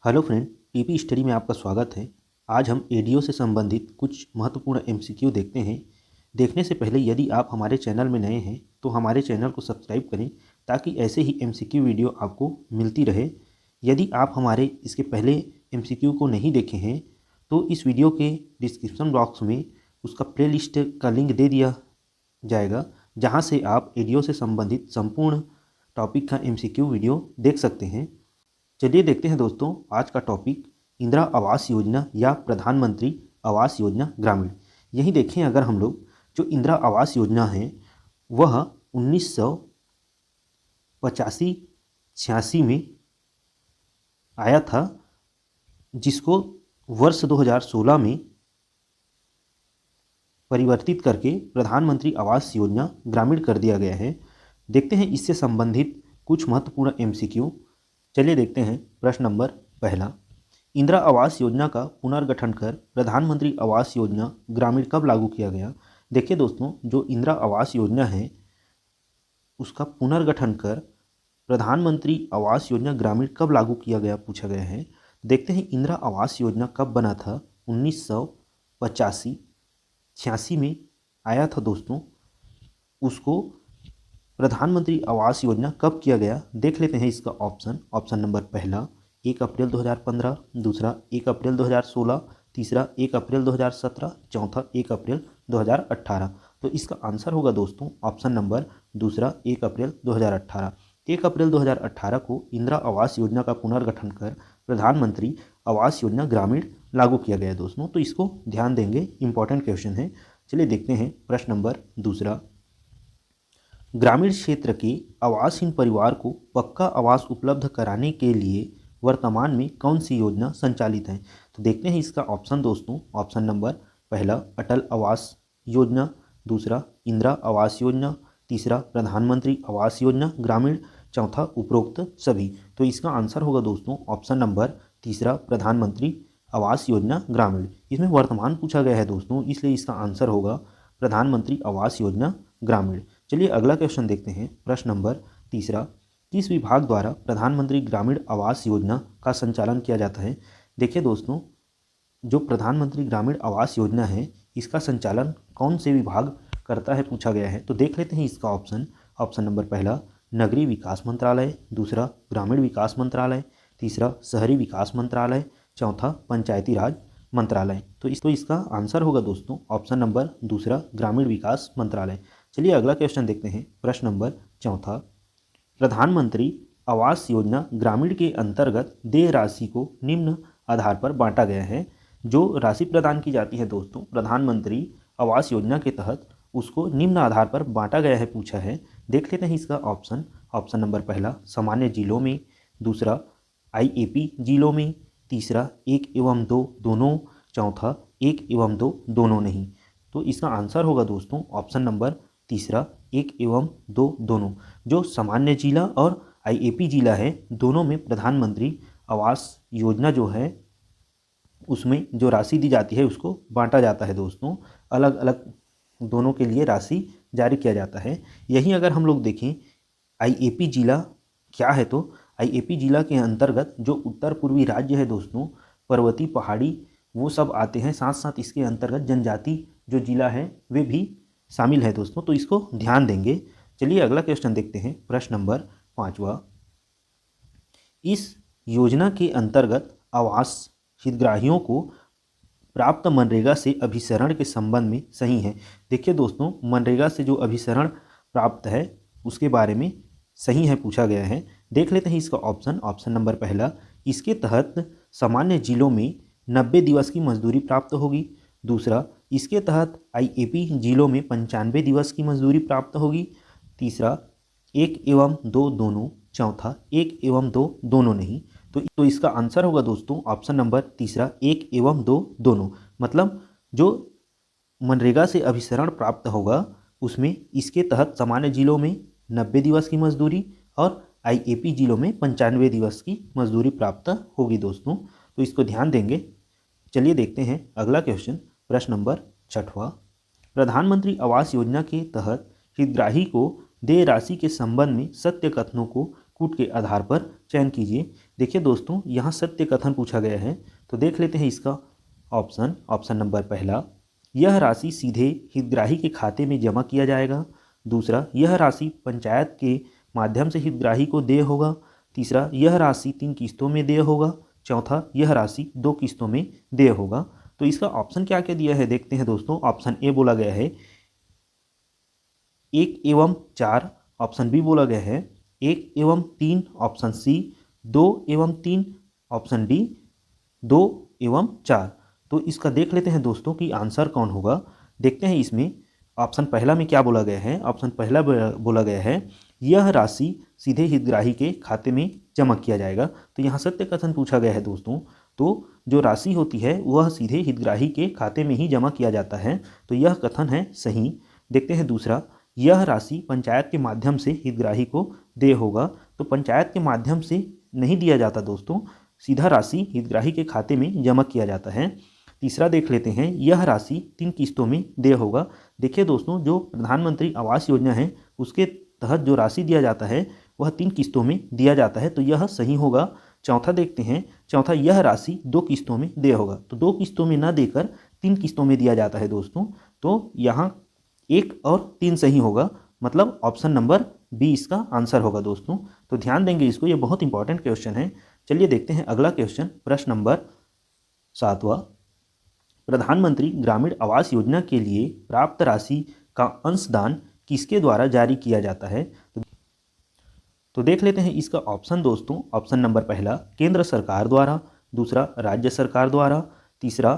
Hello friend, TP study में आपका स्वागत है। आज हम एडीओ से संबंधित कुछ महत्वपूर्ण एमसीक्यू देखते हैं। देखने से पहले यदि आप हमारे चैनल में नए हैं तो हमारे चैनल को सब्सक्राइब करें ताकि ऐसे ही एमसीक्यू वीडियो आपको मिलती रहे। यदि आप हमारे इसके पहले एमसीक्यू को नहीं देखे हैं तो इस वीडियो के डिस्क्रिप्शन बॉक्स में उसका प्लेलिस्ट का लिंक दे दिया जाएगा, जहाँ से आप एडीओ से संबंधित संपूर्ण टॉपिक का एमसीक्यू वीडियो देख सकते हैं। चलिए देखते हैं दोस्तों, आज का टॉपिक इंदिरा आवास योजना या प्रधानमंत्री आवास योजना ग्रामीण। यही देखें, अगर हम लोग जो इंदिरा आवास योजना है वह 1985-86 में आया था, जिसको वर्ष 2016 में परिवर्तित करके प्रधानमंत्री आवास योजना ग्रामीण कर दिया गया है। देखते हैं इससे संबंधित कुछ महत्वपूर्ण एमसीक्यू। चलिए देखते हैं। प्रश्न नंबर पहला, इंदिरा आवास योजना का पुनर्गठन कर प्रधानमंत्री आवास योजना ग्रामीण कब लागू किया गया? देखिए दोस्तों, जो इंदिरा आवास योजना है उसका पुनर्गठन कर प्रधानमंत्री आवास योजना ग्रामीण कब लागू किया गया पूछा गया है। देखते हैं इंदिरा आवास योजना कब बना था। 1985-86 में आया था दोस्तों। उसको प्रधानमंत्री आवास योजना कब किया गया देख लेते हैं। इसका ऑप्शन नंबर पहला 1 अप्रैल 2015, दूसरा 1 अप्रैल 2016, तीसरा 1 अप्रैल 2017, चौथा 1 अप्रैल 2018। तो इसका आंसर होगा दोस्तों ऑप्शन नंबर दूसरा 1 अप्रैल 2018। 1 अप्रैल 2018 को इंदिरा आवास योजना का पुनर्गठन कर प्रधानमंत्री आवास योजना ग्रामीण लागू किया गया है दोस्तों। तो इसको ध्यान देंगे, इंपॉर्टेंट क्वेश्चन है। चलिए देखते हैं प्रश्न नंबर दूसरा, ग्रामीण क्षेत्र के आवासहीन परिवार को पक्का आवास उपलब्ध कराने के लिए वर्तमान में कौन सी योजना संचालित है? तो देखते हैं इसका ऑप्शन दोस्तों। ऑप्शन नंबर पहला अटल आवास योजना, दूसरा इंदिरा आवास योजना, तीसरा प्रधानमंत्री आवास योजना ग्रामीण, चौथा उपरोक्त सभी। तो इसका आंसर होगा दोस्तों ऑप्शन नंबर तीसरा प्रधानमंत्री आवास योजना ग्रामीण। इसमें वर्तमान पूछा गया है दोस्तों, इसलिए इसका आंसर होगा प्रधानमंत्री आवास योजना ग्रामीण। चलिए अगला क्वेश्चन देखते हैं। प्रश्न नंबर तीसरा, किस विभाग द्वारा प्रधानमंत्री ग्रामीण आवास योजना का संचालन किया जाता है? देखिए दोस्तों, जो प्रधानमंत्री ग्रामीण आवास योजना है इसका संचालन कौन से विभाग करता है पूछा गया है। तो देख लेते हैं इसका ऑप्शन नंबर पहला नगरीय विकास मंत्रालय, दूसरा ग्रामीण विकास मंत्रालय, तीसरा शहरी विकास मंत्रालय, चौथा पंचायती राज मंत्रालय। तो इसका आंसर होगा दोस्तों ऑप्शन नंबर दूसरा ग्रामीण विकास मंत्रालय। चलिए अगला क्वेश्चन देखते हैं। प्रश्न नंबर चौथा, प्रधानमंत्री आवास योजना ग्रामीण के अंतर्गत देय राशि को निम्न आधार पर बांटा गया है। जो राशि प्रदान की जाती है दोस्तों प्रधानमंत्री आवास योजना के तहत, उसको निम्न आधार पर बांटा गया है पूछा है। देख लेते हैं इसका ऑप्शन नंबर पहला सामान्य जिलों में, दूसरा आईएपी जिलों में, तीसरा 1 एवं 2 दोनों, चौथा 1 एवं 2 दोनों नहीं। तो इसका आंसर होगा दोस्तों ऑप्शन नंबर तीसरा 1 एवं 2 दोनों। जो सामान्य जिला और आईएपी जिला है दोनों में प्रधानमंत्री आवास योजना जो है उसमें जो राशि दी जाती है उसको बांटा जाता है दोस्तों। अलग अलग दोनों के लिए राशि जारी किया जाता है। यही अगर हम लोग देखें आईएपी जिला क्या है, तो आईएपी जिला के अंतर्गत जो उत्तर पूर्वी राज्य है दोस्तों, पर्वतीय पहाड़ी वो सब आते हैं। साथ साथ इसके अंतर्गत जनजाति जो जिला है वे भी शामिल है दोस्तों। तो इसको ध्यान देंगे। चलिए अगला क्वेश्चन देखते हैं। प्रश्न नंबर पाँचवा, इस योजना के अंतर्गत आवास हितग्राहियों को प्राप्त मनरेगा से अभिसरण के संबंध में सही है। देखिए दोस्तों, मनरेगा से जो अभिसरण प्राप्त है उसके बारे में सही है पूछा गया है। देख लेते हैं इसका ऑप्शन नंबर पहला, इसके तहत सामान्य जिलों में 90 दिवस की मजदूरी प्राप्त होगी, दूसरा इसके तहत आईएपी जिलों में 95 दिवस की मजदूरी प्राप्त होगी, तीसरा 1 एवं 2 दोनों, चौथा 1 एवं 2 दोनों नहीं। तो इसका आंसर होगा दोस्तों ऑप्शन नंबर तीसरा 1 एवं 2 दोनों। मतलब जो मनरेगा से अभिसरण प्राप्त होगा उसमें इसके तहत सामान्य जिलों में 90 दिवस की मजदूरी और आईएपी जिलों में 95 दिवस की मजदूरी प्राप्त होगी दोस्तों। तो इसको ध्यान देंगे। चलिए देखते हैं अगला क्वेश्चन। प्रश्न नंबर छठवां, प्रधानमंत्री आवास योजना के तहत हितग्राही को देय राशि के संबंध में सत्य कथनों को कूट के आधार पर चयन कीजिए। देखिए दोस्तों, यहाँ सत्य कथन पूछा गया है, तो देख लेते हैं इसका ऑप्शन नंबर पहला, यह राशि सीधे हितग्राही के खाते में जमा किया जाएगा। दूसरा, यह राशि पंचायत के माध्यम से हितग्राही को देय होगा। तीसरा, यह राशि 3 किस्तों में देय होगा। चौथा, यह राशि 2 किस्तों में देय होगा। तो इसका ऑप्शन क्या क्या दिया है देखते हैं दोस्तों। ऑप्शन ए बोला गया है 1 एवं 4, ऑप्शन बी बोला गया है 1 एवं 3, ऑप्शन सी 2 एवं 3, ऑप्शन डी 2 एवं 4। तो इसका देख लेते हैं दोस्तों कि आंसर कौन होगा। देखते हैं इसमें ऑप्शन पहला में क्या बोला गया है। ऑप्शन पहला बोला गया है यह राशि सीधे हितग्राही के खाते में जमा किया जाएगा। तो यहाँ सत्य कथन पूछा गया है दोस्तों, तो जो राशि होती है वह सीधे हितग्राही के खाते में ही जमा किया जाता है, तो यह कथन है सही। देखते हैं दूसरा, यह राशि पंचायत के माध्यम से हितग्राही को देय होगा। तो पंचायत के माध्यम से नहीं दिया जाता दोस्तों, सीधा राशि हितग्राही के खाते में जमा किया जाता है। तीसरा देख लेते हैं, यह राशि 3 किस्तों में देय होगा। देखिए दोस्तों, जो प्रधानमंत्री आवास योजना है उसके तहत जो राशि दिया जाता है वह 3 किस्तों में दिया जाता है, तो यह सही होगा। चौथा देखते हैं, चौथा, यह राशि 2 किस्तों में देय होगा। तो 2 किस्तों में न देकर 3 किस्तों में दिया जाता है दोस्तों, तो यहाँ 1 और 3 सही होगा, मतलब ऑप्शन नंबर बी इसका आंसर होगा दोस्तों। तो ध्यान देंगे इसको, ये बहुत इंपॉर्टेंट क्वेश्चन है। चलिए देखते हैं अगला क्वेश्चन, प्रश्न नंबर 7वां, प्रधानमंत्री ग्रामीण आवास योजना के लिए प्राप्त राशि का अंशदान किसके द्वारा जारी किया जाता है। तो देख लेते हैं इसका ऑप्शन दोस्तों। ऑप्शन नंबर पहला, केंद्र सरकार द्वारा। दूसरा, राज्य सरकार द्वारा। तीसरा,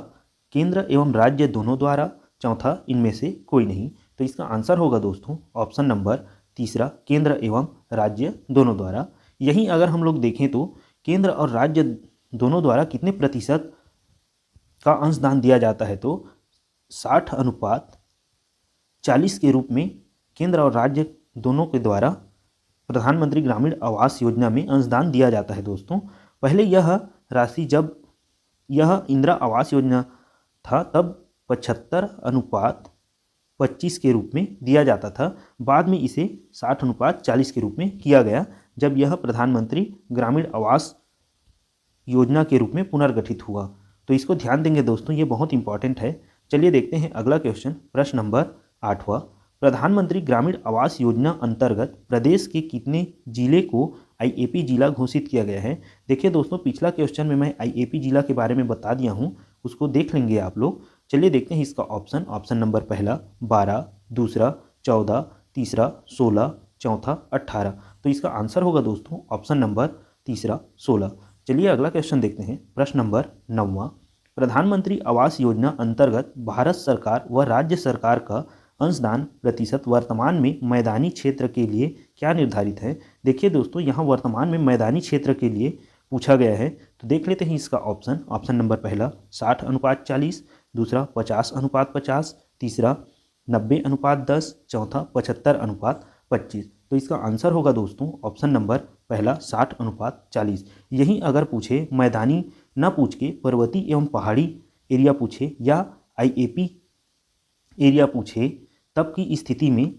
केंद्र एवं राज्य दोनों द्वारा। चौथा, इनमें से कोई नहीं। तो इसका आंसर होगा दोस्तों ऑप्शन नंबर तीसरा, केंद्र एवं राज्य दोनों द्वारा। यहीं अगर हम लोग देखें तो केंद्र और राज्य दोनों द्वारा कितने प्रतिशत का अंशदान दिया जाता है, तो 60:40 के रूप में केंद्र और राज्य दोनों के द्वारा प्रधानमंत्री ग्रामीण आवास योजना में अंशदान दिया जाता है दोस्तों। पहले यह राशि जब यह इंदिरा आवास योजना था तब 75:25 के रूप में दिया जाता था। बाद में इसे 60:40 के रूप में किया गया जब यह प्रधानमंत्री ग्रामीण आवास योजना के रूप में पुनर्गठित हुआ। तो इसको ध्यान देंगे दोस्तों, ये बहुत इंपॉर्टेंट है। चलिए देखते हैं अगला क्वेश्चन, प्रश्न नंबर 8वां, प्रधानमंत्री ग्रामीण आवास योजना अंतर्गत प्रदेश के कितने जिले को आईएपी जिला घोषित किया गया है। देखिए दोस्तों, पिछला क्वेश्चन में मैं आईएपी जिला के बारे में बता दिया हूँ, उसको देख लेंगे आप लोग। चलिए देखते हैं इसका ऑप्शन नंबर पहला 12, दूसरा 14, तीसरा 16, चौथा 18। तो इसका आंसर होगा दोस्तों ऑप्शन नंबर तीसरा 16। चलिए अगला क्वेश्चन देखते हैं, प्रश्न नंबर 9वां, प्रधानमंत्री आवास योजना अंतर्गत भारत सरकार व राज्य सरकार का अंशदान प्रतिशत वर्तमान में मैदानी क्षेत्र के लिए क्या निर्धारित है। देखिए दोस्तों, यहाँ वर्तमान में मैदानी क्षेत्र के लिए पूछा गया है, तो देख लेते हैं इसका ऑप्शन नंबर पहला 60:40, दूसरा 50:50, तीसरा 90:10, चौथा 75:25। तो इसका आंसर होगा दोस्तों ऑप्शन नंबर पहला 60:40। यहीं अगर पूछे मैदानी न पूछ के पर्वतीय एवं पहाड़ी एरिया पूछे या आईएपी एरिया पूछे, तब की स्थिति में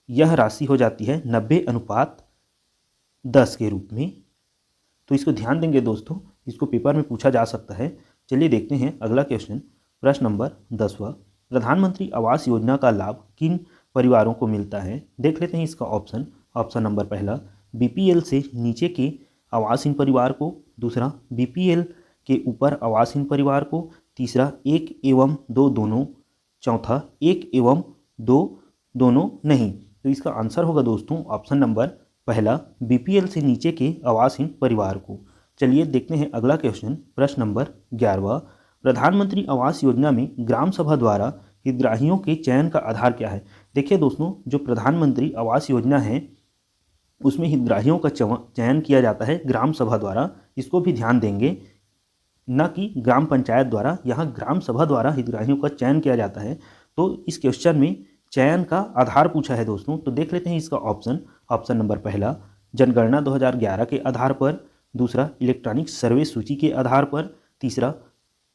यह राशि हो जाती है 90:10 के रूप में। तो इसको ध्यान देंगे दोस्तों, इसको पेपर में पूछा जा सकता है। चलिए देखते हैं अगला क्वेश्चन, प्रश्न नंबर 10वां, प्रधानमंत्री आवास योजना का लाभ किन परिवारों को मिलता है। देख लेते हैं इसका ऑप्शन नंबर पहला बीपीएल से नीचे के आवासहीन परिवार को, दूसरा बीपीएल के ऊपर आवासहीन परिवार को, तीसरा 1 एवं 2 दोनों, चौथा 1 एवं 2 दोनों नहीं। तो इसका आंसर होगा दोस्तों ऑप्शन नंबर पहला बीपीएल से नीचे के आवासहीन परिवार को। चलिए देखते हैं अगला क्वेश्चन, प्रश्न नंबर 11वां, प्रधानमंत्री आवास योजना में ग्राम सभा द्वारा हितग्राहियों के चयन का आधार क्या है। देखिए दोस्तों, जो प्रधानमंत्री आवास योजना है उसमें हितग्राहियों का चयन किया जाता है ग्राम सभा द्वारा। इसको भी ध्यान देंगे, न कि ग्राम पंचायत द्वारा, यहाँ ग्राम सभा द्वारा हितग्राहियों का चयन किया जाता है। तो इस क्वेश्चन में चयन का आधार पूछा है दोस्तों, तो देख लेते हैं इसका ऑप्शन नंबर पहला जनगणना 2011 के आधार पर, दूसरा इलेक्ट्रॉनिक सर्वे सूची के आधार पर, तीसरा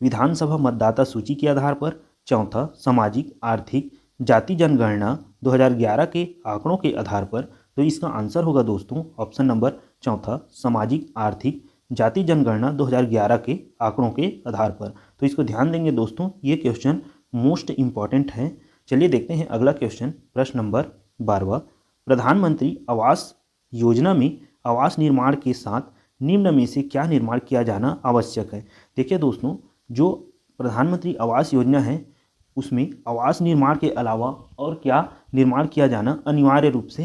विधानसभा मतदाता सूची के आधार पर, चौथा सामाजिक आर्थिक जाति जनगणना 2011 के आंकड़ों के आधार पर। तो इसका आंसर होगा दोस्तों ऑप्शन नंबर चौथा सामाजिक आर्थिक जाति जनगणना 2011 के आंकड़ों के आधार पर। तो इसको ध्यान देंगे दोस्तों, ये क्वेश्चन मोस्ट इम्पॉर्टेंट है। चलिए देखते हैं अगला क्वेश्चन, प्रश्न नंबर 12। प्रधानमंत्री आवास योजना में आवास निर्माण के साथ निम्न में से क्या निर्माण किया जाना आवश्यक है। देखिए दोस्तों, जो प्रधानमंत्री आवास योजना है उसमें आवास निर्माण के अलावा और क्या निर्माण किया जाना अनिवार्य रूप से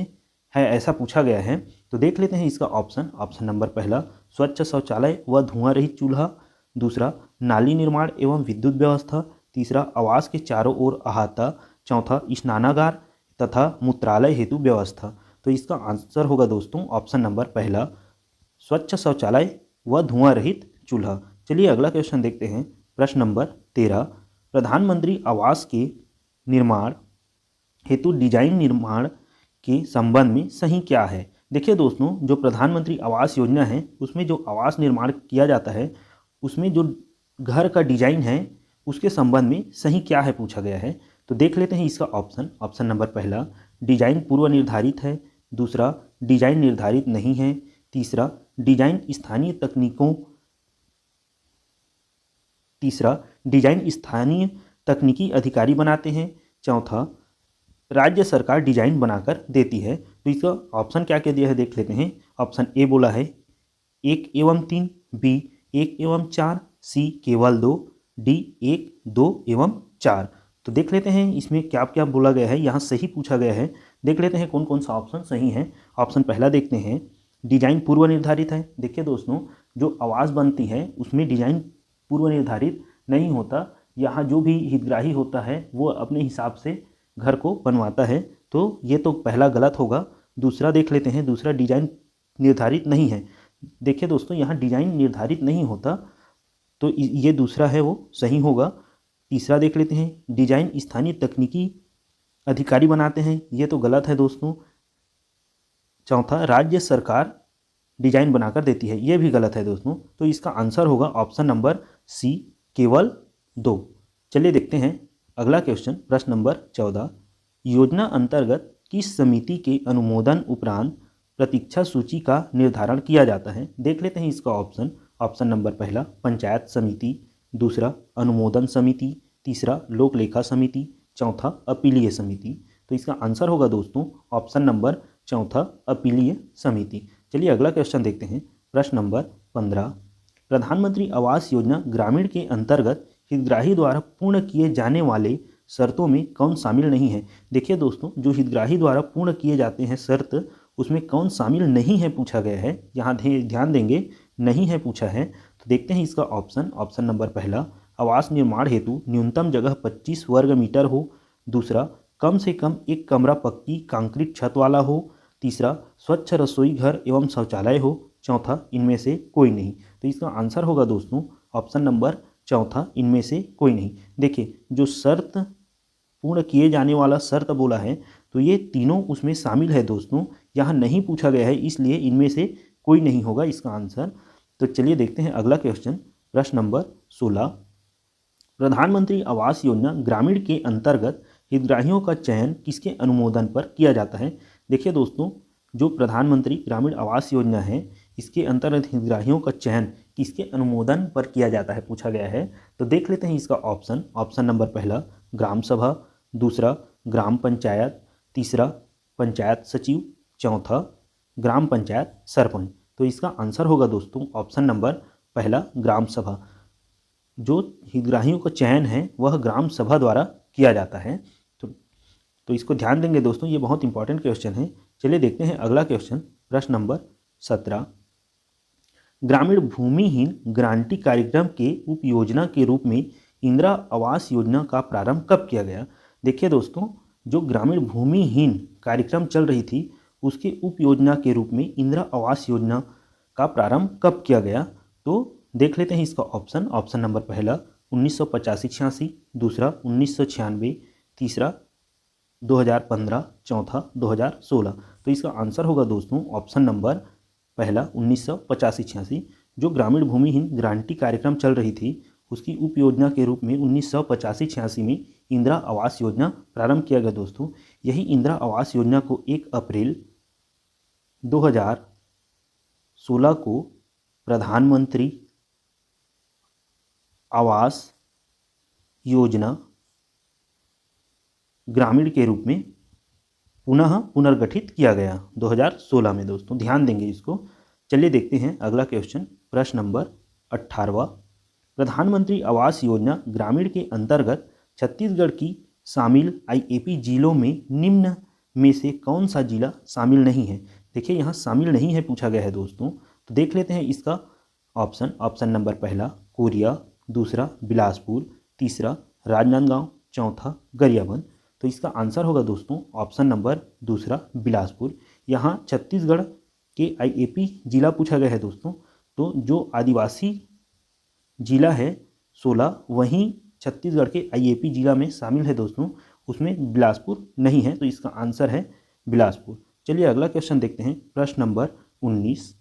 है, ऐसा पूछा गया है। तो देख लेते हैं इसका ऑप्शन नंबर पहला, स्वच्छ शौचालय व धुआं रहित चूल्हा। दूसरा, नाली निर्माण एवं विद्युत व्यवस्था। तीसरा, आवास के चारों ओर अहाता। चौथा, स्नानागार तथा मूत्रालय हेतु व्यवस्था। तो इसका आंसर होगा दोस्तों ऑप्शन नंबर पहला, स्वच्छ शौचालय व धुआं रहित चूल्हा। चलिए अगला क्वेश्चन देखते हैं, प्रश्न नंबर 13। प्रधानमंत्री आवास के निर्माण हेतु डिजाइन निर्माण के संबंध में सही क्या है। देखिए दोस्तों, जो प्रधानमंत्री आवास योजना है उसमें जो आवास निर्माण किया जाता है उसमें जो घर का डिजाइन है उसके संबंध में सही क्या है पूछा गया है। तो देख लेते हैं इसका ऑप्शन नंबर पहला, डिजाइन पूर्व निर्धारित है। दूसरा, डिजाइन निर्धारित नहीं है। तीसरा, डिजाइन स्थानीय तकनीकी अधिकारी बनाते हैं। चौथा, राज्य सरकार डिजाइन बनाकर देती है। तो इसका ऑप्शन क्या क्या दिया है देख लेते हैं। ऑप्शन ए बोला है 1 एवं 3, बी 1 एवं 4, सी केवल 2, डी 1, 2 एवं 4। तो देख लेते हैं इसमें क्या क्या बोला गया है, यहाँ सही पूछा गया है। देख लेते हैं कौन कौन सा ऑप्शन सही है। ऑप्शन पहला देखते हैं, डिजाइन पूर्व निर्धारित है। देखिए दोस्तों, जो आवास बनती है उसमें डिजाइन पूर्व निर्धारित नहीं होता। यहाँ जो भी हितग्राही होता है वो अपने हिसाब से घर को बनवाता है, तो ये तो पहला गलत होगा। दूसरा देख लेते हैं, दूसरा डिजाइन निर्धारित नहीं है। देखिए दोस्तों, यहाँ डिजाइन निर्धारित नहीं होता, तो ये दूसरा है वो सही होगा। तीसरा देख लेते हैं, डिजाइन स्थानीय तकनीकी अधिकारी बनाते हैं, ये तो गलत है दोस्तों। चौथा, राज्य सरकार डिजाइन बनाकर देती है, ये भी गलत है दोस्तों। तो इसका आंसर होगा ऑप्शन नंबर सी केवल 2। चलिए देखते हैं अगला क्वेश्चन, प्रश्न नंबर 14। योजना अंतर्गत किस समिति के अनुमोदन उपरांत प्रतीक्षा सूची का निर्धारण किया जाता है। देख लेते हैं इसका ऑप्शन नंबर पहला, पंचायत समिति। दूसरा, अनुमोदन समिति। तीसरा, लोक लेखा समिति। चौथा, अपीलीय समिति। तो इसका आंसर होगा दोस्तों ऑप्शन नंबर चौथा, अपीलीय समिति। चलिए अगला क्वेश्चन देखते हैं, प्रश्न नंबर 15। प्रधानमंत्री आवास योजना ग्रामीण के अंतर्गत हितग्राही द्वारा पूर्ण किए जाने वाले शर्तों में कौन शामिल नहीं है। देखिए दोस्तों, जो हितग्राही द्वारा पूर्ण किए जाते हैं शर्त, उसमें कौन शामिल नहीं है पूछा गया है। यहाँ ध्यान देंगे, नहीं है पूछा है। तो देखते हैं इसका ऑप्शन नंबर पहला, आवास निर्माण हेतु न्यूनतम जगह 25 वर्ग मीटर हो। दूसरा, कम से कम एक कमरा पक्की कंक्रीट छत वाला हो। तीसरा, स्वच्छ रसोई घर एवं शौचालय हो। चौथा, इनमें से कोई नहीं। तो इसका आंसर होगा दोस्तों ऑप्शन नंबर चौथा, इनमें से कोई नहीं। देखिए, जो शर्त पूर्ण किए जाने वाला शर्त बोला है तो ये तीनों उसमें शामिल है दोस्तों। यहाँ नहीं पूछा गया है, इसलिए इनमें से कोई नहीं होगा इसका आंसर। तो चलिए देखते हैं अगला क्वेश्चन, प्रश्न नंबर 16। प्रधानमंत्री आवास योजना ग्रामीण के अंतर्गत हितग्राहियों का चयन किसके अनुमोदन पर किया जाता है। देखिए दोस्तों, जो प्रधानमंत्री ग्रामीण आवास योजना है इसके अंतर्गत हितग्राहियों का चयन किसके अनुमोदन पर किया जाता है पूछा गया है। तो देख लेते हैं इसका ऑप्शन नंबर पहला, ग्राम सभा। दूसरा, ग्राम पंचायत। तीसरा, पंचायत सचिव। चौथा, ग्राम पंचायत सरपंच। तो इसका आंसर होगा दोस्तों ऑप्शन नंबर पहला, ग्राम सभा। जो हितग्राहियों का चयन है वह ग्राम सभा द्वारा किया जाता है। तो इसको ध्यान देंगे दोस्तों, ये बहुत इंपॉर्टेंट क्वेश्चन है। चलिए देखते हैं अगला क्वेश्चन, प्रश्न नंबर 17। ग्रामीण भूमिहीन गारंटी कार्यक्रम के उपयोजना के रूप में इंदिरा आवास योजना का प्रारंभ कब किया गया। देखिए दोस्तों, जो ग्रामीण भूमिहीन कार्यक्रम चल रही थी उसके उपयोजना के रूप में इंदिरा आवास योजना का प्रारंभ कब किया गया। तो देख लेते हैं इसका ऑप्शन नंबर पहला 1985-86। दूसरा 1996। तीसरा 2015। चौथा 2016। तो इसका आंसर होगा दोस्तों ऑप्शन नंबर पहला 1985-86। जो ग्रामीण भूमिहीन गारंटी कार्यक्रम चल रही थी उसकी उप योजना के रूप में 1985-86 में इंदिरा आवास योजना प्रारंभ किया गया दोस्तों। यही इंदिरा आवास योजना को 1 अप्रैल 2016 को प्रधानमंत्री आवास योजना ग्रामीण के रूप में पुनः पुनर्गठित किया गया 2016 में। दोस्तों ध्यान देंगे इसको। चलिए देखते हैं अगला क्वेश्चन, प्रश्न नंबर 18वां। प्रधानमंत्री आवास योजना ग्रामीण के अंतर्गत छत्तीसगढ़ की शामिल आईएपी जिलों में निम्न में से कौन सा जिला शामिल नहीं है। देखिए यहाँ शामिल नहीं है पूछा गया है दोस्तों, तो देख लेते हैं इसका ऑप्शन नंबर पहला कोरिया, दूसरा बिलासपुर, तीसरा राजनांदगांव, चौथा गरियाबंद। तो इसका आंसर होगा दोस्तों ऑप्शन नंबर दूसरा बिलासपुर। यहाँ छत्तीसगढ़ के आईएपी जिला पूछा गया है दोस्तों, तो जो आदिवासी जिला है 16 वहीं छत्तीसगढ़ के आईएपी जिला में शामिल है दोस्तों, उसमें बिलासपुर नहीं है, तो इसका आंसर है बिलासपुर। चलिए अगला क्वेश्चन देखते हैं, प्रश्न नंबर 19।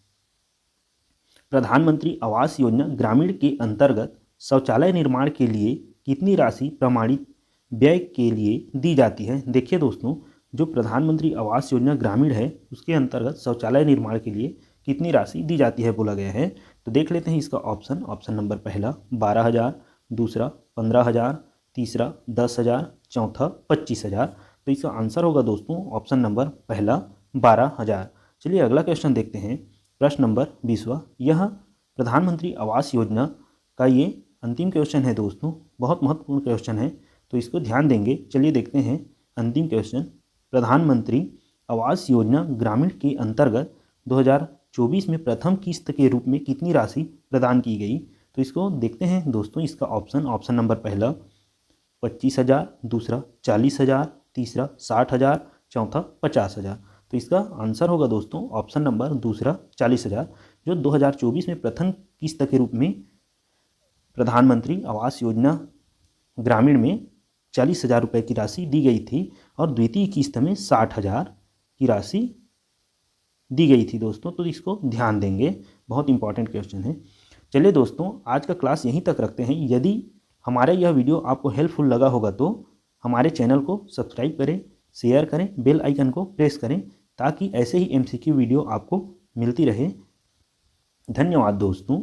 प्रधानमंत्री आवास योजना ग्रामीण के अंतर्गत शौचालय निर्माण के लिए कितनी राशि प्रमाणित व्यय के लिए दी जाती है। देखिए दोस्तों, जो प्रधानमंत्री आवास योजना ग्रामीण है उसके अंतर्गत शौचालय निर्माण के लिए कितनी राशि दी जाती है बोला गया है। तो देख लेते हैं इसका ऑप्शन नंबर पहला 12,000, दूसरा 15,000, तीसरा 10,000, चौथा 25,000। तो इसका आंसर होगा दोस्तों ऑप्शन नंबर पहला 12,000। चलिए अगला क्वेश्चन देखते हैं, प्रश्न नंबर 20वां। यह प्रधानमंत्री आवास योजना का ये अंतिम क्वेश्चन है दोस्तों, बहुत महत्वपूर्ण क्वेश्चन है, तो इसको ध्यान देंगे। चलिए देखते हैं अंतिम क्वेश्चन, प्रधानमंत्री आवास योजना ग्रामीण के अंतर्गत 2024 में प्रथम किस्त के रूप में कितनी राशि प्रदान की गई। तो इसको देखते हैं दोस्तों, इसका ऑप्शन नंबर पहला 25,000, दूसरा 40,000, तीसरा 60,000, चौथा 50,000। तो इसका आंसर होगा दोस्तों ऑप्शन नंबर दूसरा 40,000। जो 2024 में प्रथम किस्त के रूप में प्रधानमंत्री आवास योजना ग्रामीण में 40,000 रुपये की राशि दी गई थी और द्वितीय किस्त में 60,000 की राशि दी गई थी दोस्तों, तो इसको ध्यान देंगे, बहुत इंपॉर्टेंट क्वेश्चन है। चलिए दोस्तों, आज का क्लास यहीं तक रखते हैं। यदि हमारा यह वीडियो आपको हेल्पफुल लगा होगा तो हमारे चैनल को सब्सक्राइब करें, शेयर करें, बेल आइकन को प्रेस करें, ताकि ऐसे ही एमसीक्यू वीडियो आपको मिलती रहे। धन्यवाद दोस्तों।